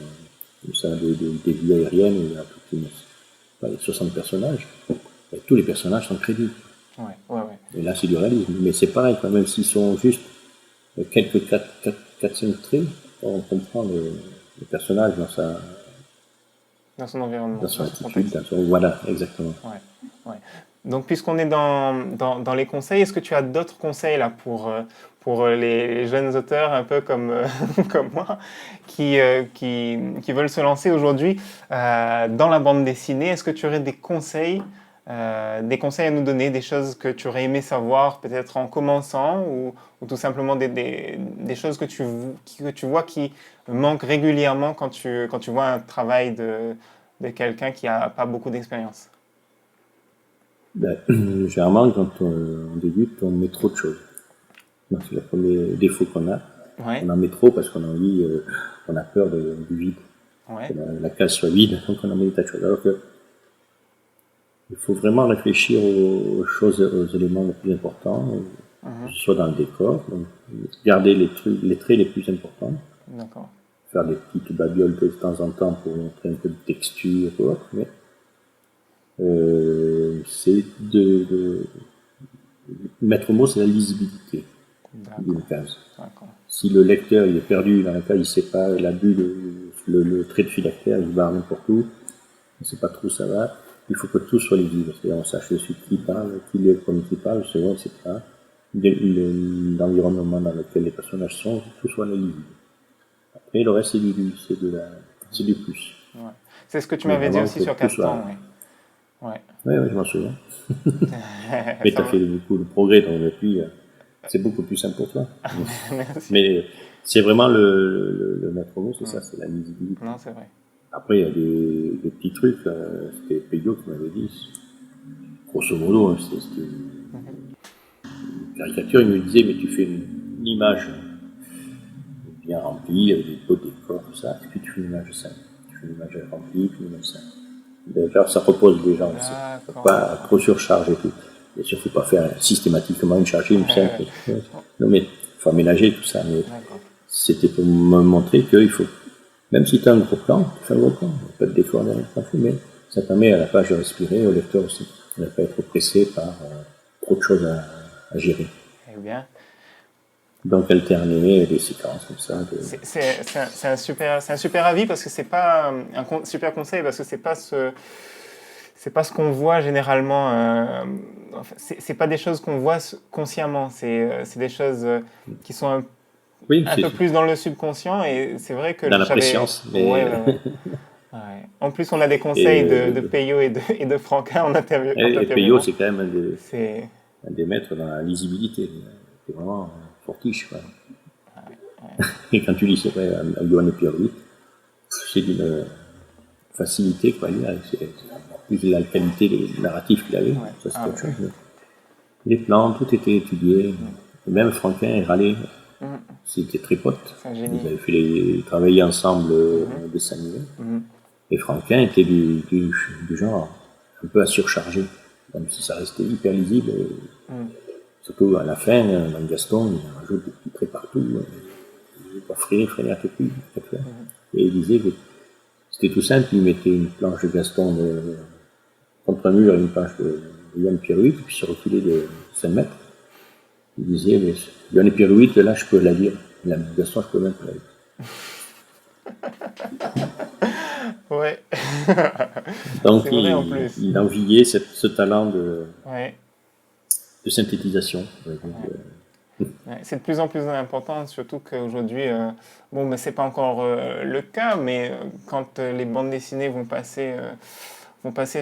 comme ça, des vues aériennes, où il y a toute il y a 60 personnages, et tous les personnages sont crédibles. ouais, ouais, ouais. Et là, c'est du réalisme. Mais c'est pareil, quoi, même s'ils sont juste quelques 4-5 traits, on comprend le personnage Dans son environnement, dans son dans son attitude, contexte. voilà, exactement. Ouais, ouais. Donc, puisqu'on est dans les conseils, est-ce que tu as d'autres conseils là pour les jeunes auteurs un peu comme, comme moi qui veulent se lancer aujourd'hui dans la bande dessinée? Est-ce que tu aurais des conseils à nous donner, des choses que tu aurais aimé savoir peut-être en commençant ou tout simplement des choses que tu vois qui manquent régulièrement quand tu vois un travail de quelqu'un qui n'a pas beaucoup d'expérience? Ben, généralement, quand on débute, on met trop de choses. Donc, c'est le premier défaut qu'on a. Ouais, On en met trop parce qu'on a envie, on a peur du vide, que ouais. la case soit vide, donc on en met des tas de choses. Alors que il faut vraiment réfléchir aux choses, aux éléments les plus importants, que Mhm. ce soit dans le décor, donc garder les traits les plus importants, D'accord. faire des petites babioles de temps en temps pour montrer un peu de texture ou autre, mais c'est maître mot, c'est la lisibilité d'une D'accord. case. D'accord. Si le lecteur il est perdu dans la case, il ne sait pas, il a bu le trait de phylactère, il va n'importe où, on ne sait pas trop où ça va, il faut que tout soit lisible, c'est-à-dire on sache dessus qui parle, qui est le premier qui parle, le second, etc. L'environnement dans lequel les personnages sont, tout soit lisible. Après, le reste, c'est du plus. Ouais. C'est ce que tu Mais m'avais dit vraiment, il aussi faut que sur tout soit. Castan, ouais. Ouais. Oui, oui, je m'en souviens. Mais tu Ça as fait va. beaucoup de progrès, donc depuis, c'est beaucoup plus simple pour toi. Merci. Mais c'est vraiment le maître mot, c'est ça, Hmm. c'est la lisibilité. Non, c'est vrai. Après, il y a des petits trucs, c'était Peugeot qui m'avait dit, grosso modo, hein, c'était Mhm. une caricature, il me disait, mais tu fais une image bien remplie, avec des beaux décors, tout ça, et puis tu fais une image simple. Tu fais une image remplie, puis une image simple. Déjà, ça repose déjà aussi. Faut D'accord, pas d'accord. trop surcharger tout. Bien sûr, faut pas faire systématiquement une chargée, une simple. Non, mais faut aménager tout ça. Mais D'accord. c'était pour me montrer qu'il faut, même si tu as un gros plan, tu fais un gros plan. Pas de défaut derrière le mais ça permet à la page de respirer, au lecteur aussi. On ne va pas être pressé par trop de choses à gérer. Eh bien, Donc alterner des séquences comme ça. C'est un super avis parce que c'est pas super conseil parce que c'est pas ce qu'on voit généralement. Enfin, c'est pas des choses qu'on voit consciemment. C'est des choses qui sont Oui, un c'est peu plus dans le subconscient et c'est vrai que dans la j'avais. préscience. Ouais, Mais... ouais, ouais. Ouais. En plus, on a des et, conseils de Peyo et de Franquin en et Peyo, t'interviewant. c'est quand même C'est. un des maîtres dans la lisibilité. C'est vraiment fortiche. Quoi. Ouais. Et quand tu lis, c'est vrai, à Johan Pierre-Louis, c'est d'une facilité. Quoi. En plus de la qualité des narratifs qu'il avait, Ouais. ça c'est Ah, autre ouais. chose. Les plans, tout était étudié. Mm. Et même Franquin et Raleigh, Mm. c'était très potes. C'est un Ils génie. avaient travaillé ensemble Mhm. de Samuel. Mhm. Et Franquin était du genre un peu à surcharger. Même si ça restait hyper lisible. Mm. Surtout à la fin, dans Gaston, il rajoute des petits traits partout. Il va freiner un peu plus. Mhm. Et il disait que c'était tout simple, il mettait une planche de Gaston contre un mur et une planche de Yann Pierre-Louis, puis se reculait de 5 mètres. Il disait, mais Yann Pierre-Louis, là, je peux la lire. La Gaston, je peux même pas la lire. Ouais. Donc, C'est vrai en plus. il enviait ce talent Ouais. de synthétisation. Ouais. Ouais, c'est de plus en plus important, surtout qu'aujourd'hui, bon, mais c'est pas encore le cas, mais quand les bandes dessinées vont passer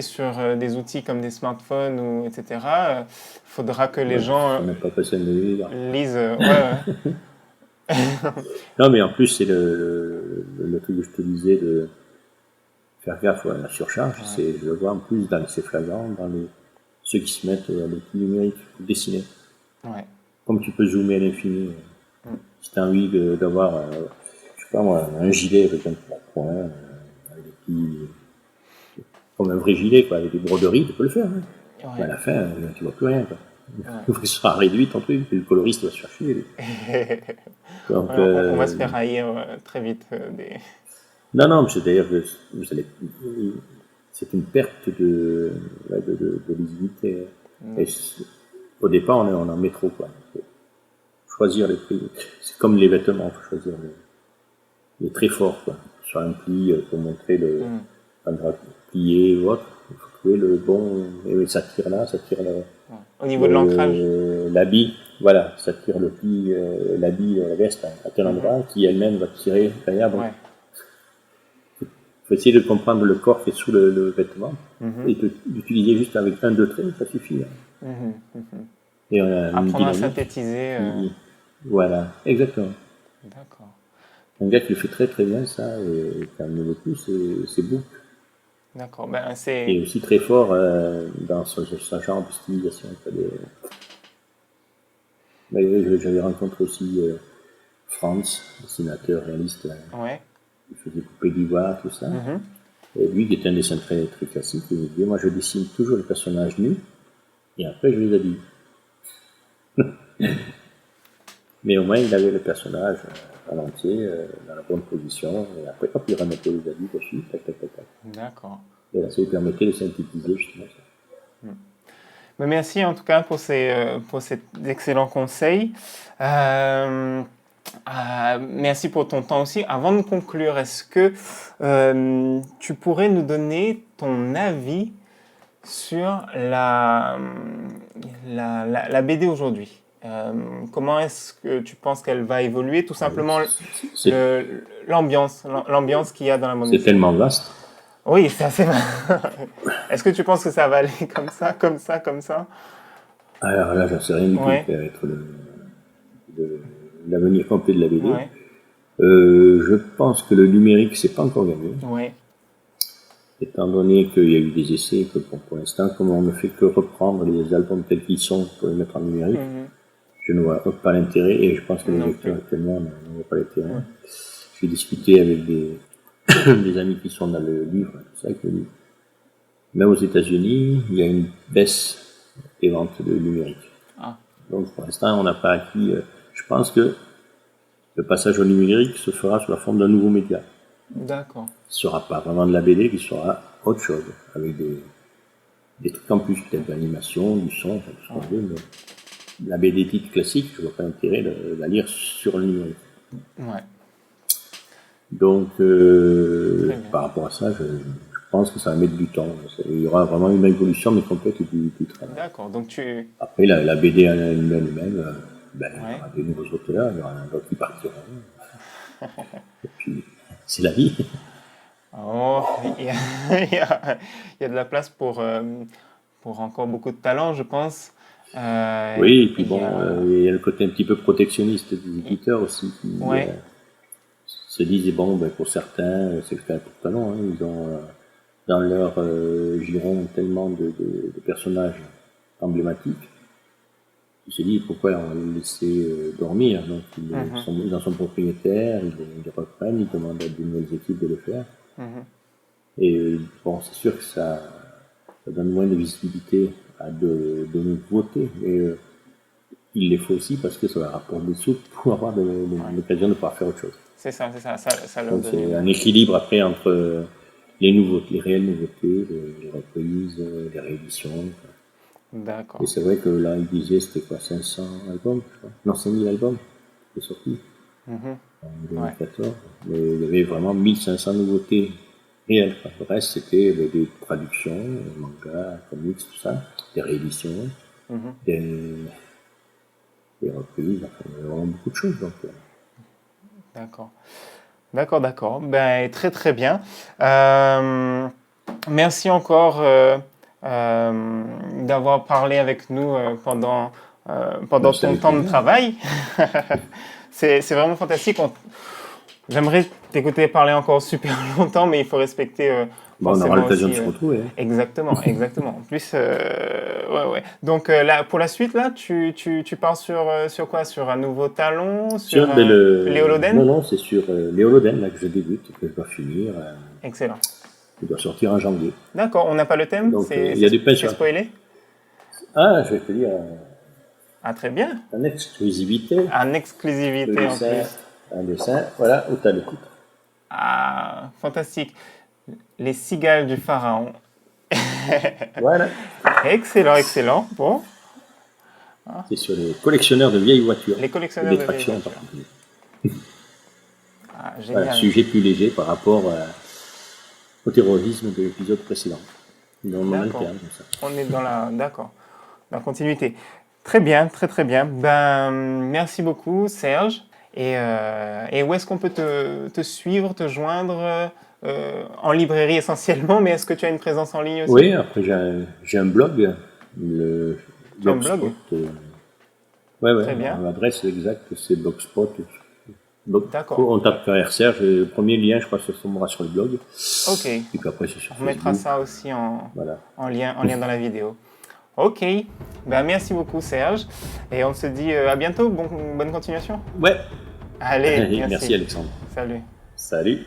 sur des outils comme des smartphones ou etc., il faudra que les Ouais, gens ça n'a pas passé de lire. lisent. Ouais, ouais. Non, mais en plus, c'est le truc que je te disais de faire gaffe à la surcharge. Ouais. C'est, je le vois en plus dans ces flagrants, ceux qui se mettent à l'outil numérique pour dessiner. Ouais. Comme tu peux zoomer à l'infini. Mm. Si tu as envie d'avoir, je sais pas moi, un gilet avec un point, avec des petits, comme un vrai gilet, quoi, avec des broderies, tu peux le faire. Hein. Mais à Ouais. la fin, tu vois plus rien. Quoi. Ouais. Il sera réduit ton truc, puis le coloriste va se faire chier. Donc, Ouais, on va se faire haïr très vite non, non, mais c'est-à-dire que c'est une perte de lisibilité. Mm. Et au départ, on en met trop. Quoi. Faut choisir les prix. C'est comme les vêtements, il faut choisir les très forts. Quoi. Sur un pli, pour montrer Mm. un drap plié ou autre, il faut trouver le bon. Et ça tire là, ça tire là. Ouais. Au niveau de l'ancrage. L'habit, voilà, ça tire le pli, l'habit, la veste à tel endroit, qui elle-même va tirer derrière. Donc, Ouais. il faut essayer de comprendre le corps qui est sous le vêtement Mhm. et d'utiliser juste avec un, deux traits, ça suffit. Hein. Mhm. Mhm. Et on a une Apprendre à dynamique synthétiser. Voilà, exactement. D'accord. Un gars qui le fait très très bien, ça, et qui aime beaucoup, c'est Book. D'accord. Ben, Qui c'est. est aussi très fort dans ce genre de stylisation. J'avais rencontré aussi Franz, dessinateur réaliste. Ouais. Il faisait couper d'ivoire, tout ça. Mhm. Et lui, qui est un dessin très, très classique, il me dit, moi je dessine toujours les personnages nus, et après je les habille. Mais au moins il avait le personnage en entier, dans la bonne position, et après hop, il remettait les habits dessus, tac, tac, tac, tac. D'accord. Et là, ça lui permettait de synthétiser justement ça. Ben, merci en tout cas pour ces excellents conseils. Merci pour ton temps aussi. Avant de conclure, est-ce que tu pourrais nous donner ton avis sur la BD aujourd'hui? Comment est-ce que tu penses qu'elle va évoluer? Tout Ah oui, simplement c'est l'ambiance qu'il y a dans la bande c'est dessinée. tellement vaste. Oui, c'est assez mal. Est-ce que tu penses que ça va aller comme ça, comme ça, comme ça? Alors là, j'en sais rien du tout, Ouais, qui va être l'avenir complet de la BD. ouais, Je pense que le numérique, c'est pas encore gagné. ouais. Étant donné qu'il y a eu des essais, que bon, pour l'instant, comme on ne fait que reprendre les albums tels qu'ils sont pour les mettre en numérique, Mhm. je ne vois pas l'intérêt et je pense que les Non lecteurs plus. actuellement ne voient pas l'intérêt. Ouais. J'ai discuté avec des amis qui sont dans le livre, tout ça, qui me disent, même aux États-Unis, il y a une baisse des ventes de numérique. Ah, Donc pour l'instant, on n'a pas acquis. Je pense que le passage au numérique se fera sous la forme d'un nouveau média. d'accord. Ce ne sera pas vraiment de la BD, qui sera autre chose, avec des trucs en plus, peut-être de l'animation, du son, enfin, tout ce qu'on veut, mais la BD titre classique, je vois pas l'intérêt de la lire sur le numérique. Ouais. Donc, Très bien. par rapport à ça, je pense que ça va mettre du temps. Il y aura vraiment une évolution, mais complète du travail. D'accord. Donc tu. Après, la BD en elle-même, ben, il y Ouais. aura des nouveaux auteurs, il y aura d'autres qui partiront. Et puis, c'est la vie. Oh, il y a de la place pour encore beaucoup de talent, je pense. Oui, et puis Il y bon, a. il y a le côté un petit peu protectionniste des éditeurs aussi, qui Ouais. se disent, bon, ben, pour certains, c'est le cas pour talent, hein, ils ont dans leur giron tellement de personnages emblématiques. Il se dit pourquoi on va le laisser dormir. Donc ils en sont propriétaires, ils le reprennent, ils demandent à des nouvelles équipes de le faire. Et bon, c'est sûr que ça donne moins de visibilité à de nouveautés, mais il les faut aussi parce que ça leur apporte des sous pour avoir l'occasion de pouvoir faire autre chose. C'est ça, c'est ça. Ça leur Donc donne c'est un équilibre après entre les nouveautés, les réelles nouveautés, les reprises, les rééditions. D'accord. Et c'est vrai que là, il disait, c'était quoi, 500 albums, je crois. Non, 5000 albums qui sont sortis en 2014. Mais il y avait vraiment 1500 nouveautés réelles. Le reste, c'était des traductions, mangas, comics, tout ça, des rééditions, des reprises, enfin, il y avait vraiment beaucoup de choses. Donc, D'accord. D'accord. Ben, très très bien. Merci encore d'avoir parlé avec nous pendant merci ton avec temps de plaisir. travail. C'est vraiment fantastique. J'aimerais t'écouter parler encore super longtemps, mais il faut respecter Bon, on aura forcément l'occasion aussi. de se retrouver. Hein. Exactement. En plus, ouais. Donc là, pour la suite, là, tu pars sur quoi? Sur un nouveau talon? Sur les Holoden? Non, c'est sur les Holoden là, que je débute, que je dois finir. Excellent. Il doit sortir en janvier. D'accord, on n'a pas le thème? Donc, il y a des C'est pensions. spoilé? Ah, je vais te dire, Ah, très bien. en exclusivité, En exclusivité en plus. un dessin, voilà, où tu as le titre. Ah, fantastique. Les cigales du pharaon. Voilà. Excellent. Bon, C'est sur les collectionneurs de vieilles voitures. les collectionneurs Et de des vieilles tractions en voitures. particulier. Ah, Voilà, génial. sujet plus léger par rapport au terrorisme de l'épisode précédent. Dans mon D'accord. alterne, comme ça. On est d'accord, dans la continuité. Très bien. Ben, merci beaucoup, Serge. Et où est-ce qu'on peut te suivre, te joindre en librairie essentiellement, mais est-ce que tu as une présence en ligne aussi? Oui, après j'ai un blog, le Tu as un blog? Blogspot. Ouais, Très bien. l'adresse exacte c'est Blogspot. D'accord. On tape Carrière Serge, le premier lien je crois se formera sur le blog. Ok. Et puis après c'est sur On mettra Facebook. ça aussi Voilà. en lien dans la vidéo. Ok. Ben, merci beaucoup, Serge. Et on se dit à bientôt. Bonne continuation. Ouais. Allez, Merci Alexandre. Salut. Salut.